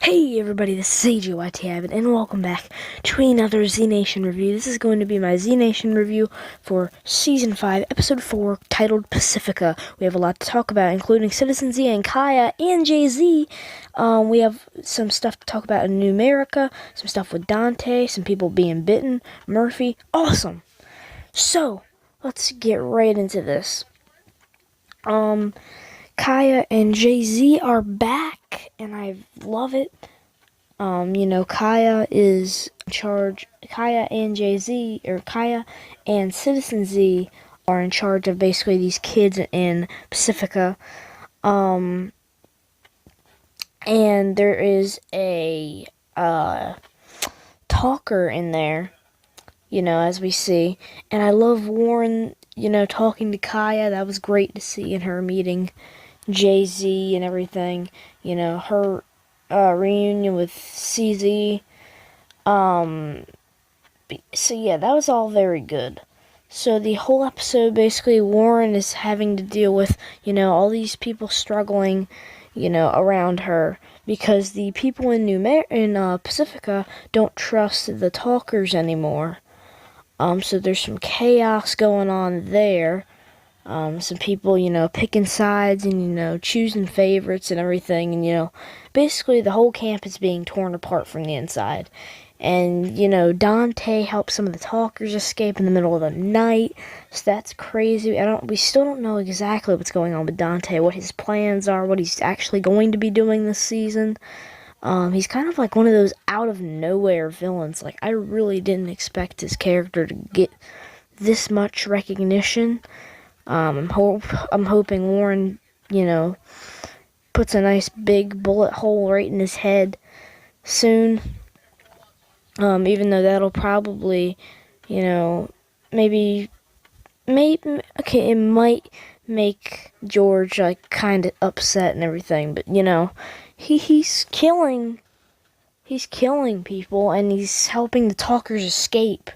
Hey everybody, this is AJYT Avid, and welcome back to another Z Nation review. This is going to be my Z Nation review for Season 5, Episode 4, titled Pacifica. We have a lot to talk about, including Citizen Z and Kaya and Jay-Z. We have some stuff to talk about in New America, some stuff with Dante, some people being bitten, Murphy. Awesome! So, let's get right into this. Kaya and Jay-Z are back, and I love it. Kaya is in charge. Kaya and Jay-Z, or Kaya and Citizen Z, are in charge of basically these kids in Pacifica. And there is a talker in there, as we see. And I love Warren, talking to Kaya. That was great to see in her meeting Jay-Z and everything. Her reunion with CZ. So yeah, that was all very good. So the whole episode, basically, Warren is having to deal with, all these people struggling, around her, because the people in Pacifica don't trust the talkers anymore. So there's some chaos going on there. Some people, picking sides and, choosing favorites and everything. And, basically the whole camp is being torn apart from the inside. And, Dante helped some of the talkers escape in the middle of the night. So that's crazy. We still don't know exactly what's going on with Dante, what his plans are, what he's actually going to be doing this season. He's kind of like one of those out-of-nowhere villains. Like, I really didn't expect his character to get this much recognition. I'm hoping Warren, puts a nice big bullet hole right in his head soon. Even though that'll probably, maybe, okay, it might make George, kind of upset and everything, but, he's killing people, and he's helping the talkers escape.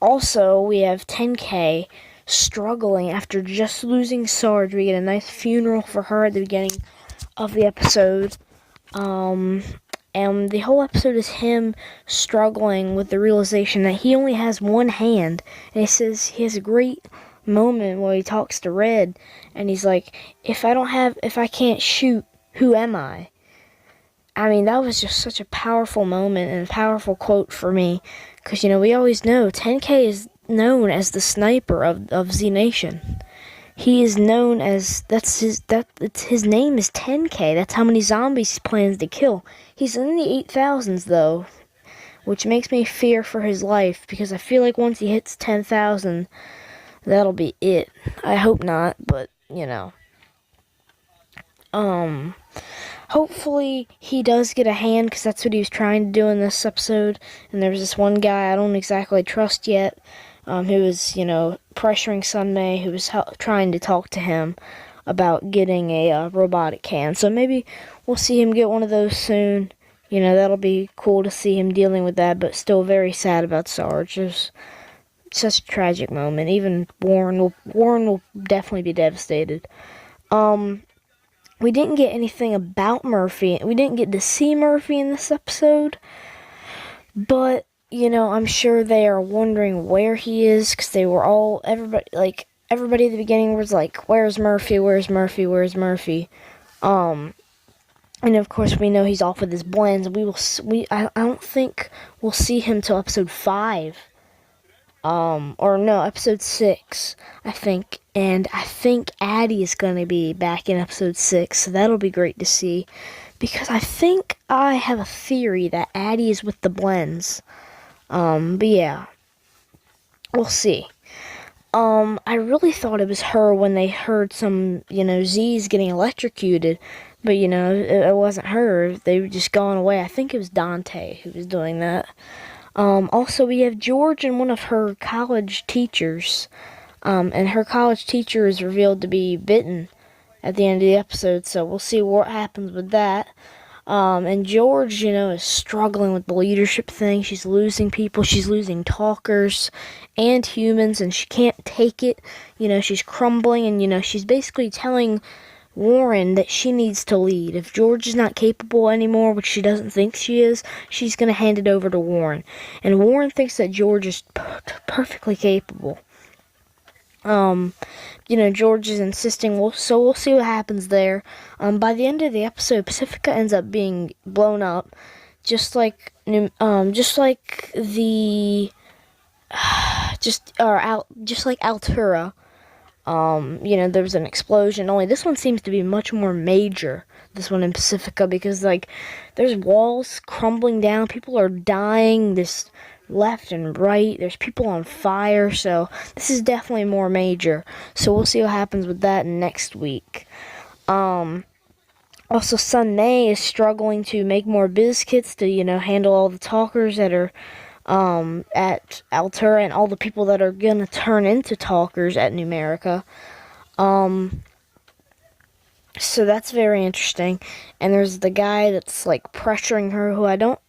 Also, we have 10K struggling after just losing Sarge. We get a nice funeral for her at the beginning of the episode. And the whole episode is him struggling with the realization that he only has one hand. And he says he has a great moment where he talks to Red, and he's like, if I can't shoot, who am I? I mean, that was just such a powerful moment and a powerful quote for me. Because, we always know 10K is known as the sniper of Z Nation. He is known as, his name is 10K. That's how many zombies he plans to kill. He's in the 8,000s, though, which makes me fear for his life, because I feel like once he hits 10,000, that'll be it. I hope not, but, hopefully he does get a hand, because that's what he was trying to do in this episode. And there was this one guy I don't exactly trust yet, who was, pressuring Sunmay, who was trying to talk to him about getting a robotic hand. So maybe we'll see him get one of those soon. That'll be cool to see him dealing with that, but still very sad about Sarge. There's such a tragic moment. Even Warren will definitely be devastated. We didn't get anything about Murphy. We didn't get to see Murphy in this episode. But, I'm sure they are wondering where he is, because everybody at the beginning was like, where's Murphy, where's Murphy, where's Murphy? And of course we know he's off with his blends. I don't think we'll see him till episode 5. Or no, episode 6, I think. And I think Addie is going to be back in episode 6, so that'll be great to see. Because I think I have a theory that Addie is with the blends. But yeah, we'll see. I really thought it was her when they heard some, Z's getting electrocuted. But, it wasn't her. They were just gone away. I think it was Dante who was doing that. Also, we have George and one of her college teachers. And her college teacher is revealed to be bitten at the end of the episode, so we'll see what happens with that. And George, is struggling with the leadership thing. She's losing people. She's losing talkers and humans, and she can't take it. She's crumbling, and, she's basically telling Warren that she needs to lead. If George is not capable anymore, which she doesn't think she is, she's going to hand it over to Warren. And Warren thinks that George is perfectly capable. George is insisting, so we'll see what happens there. By the end of the episode, Pacifica ends up being blown up, just like Altura. There was an explosion. Only this one seems to be much more major. This one in Pacifica, because there's walls crumbling down. People are dying. This left and right. There's people on fire. So this is definitely more major. So we'll see what happens with that next week. Also, Sun May is struggling to make more biz kits to handle all the talkers that are at Altura and all the people that are gonna turn into talkers at Numerica. So that's very interesting. And there's the guy that's pressuring her, who I don't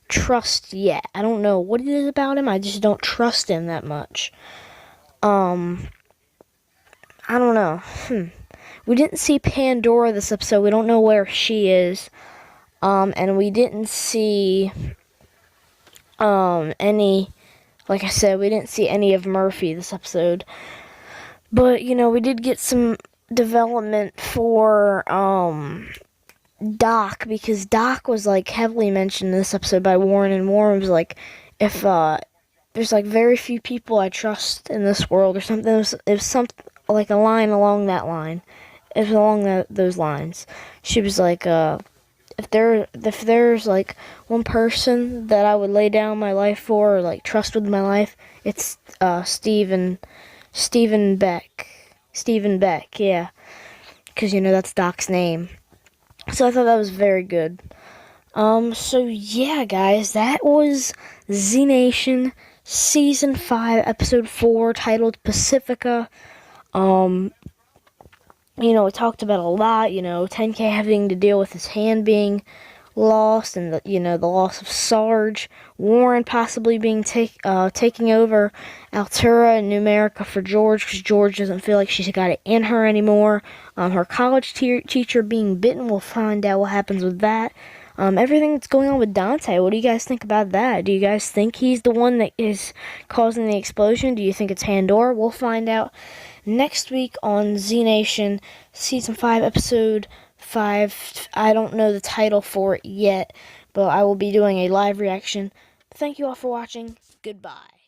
trust yet. I don't know what it is about him. I just don't trust him that much. I don't know. We didn't see Pandora this episode. We don't know where she is. And we didn't see like I said, we didn't see any of Murphy this episode. But, we did get some development for Doc, because Doc was heavily mentioned in this episode by Warren, and Warren was if there's very few people I trust in this world or something. It was something a line along that line. It was along those lines. She was if there's one person that I would lay down my life for, or trust with my life, it's Stephen Beck. Stephen Beck, yeah. Because that's Doc's name. So I thought that was very good. So yeah, guys, that was Z Nation Season 5, Episode 4, titled Pacifica. We talked about a lot, 10K having to deal with his hand being lost, and the loss of Sarge, Warren possibly being taking over Altura and Numerica for George, because George doesn't feel like she's got it in her anymore. Her college teacher being bitten. We'll find out what happens with that. Everything that's going on with Dante, what do you guys think about that? Do you guys think he's the one that is causing the explosion? Do you think it's Pandora? We'll find out next week on Z Nation Season 5, Episode 5. I don't know the title for it yet, but I will be doing a live reaction. Thank you all for watching. Goodbye.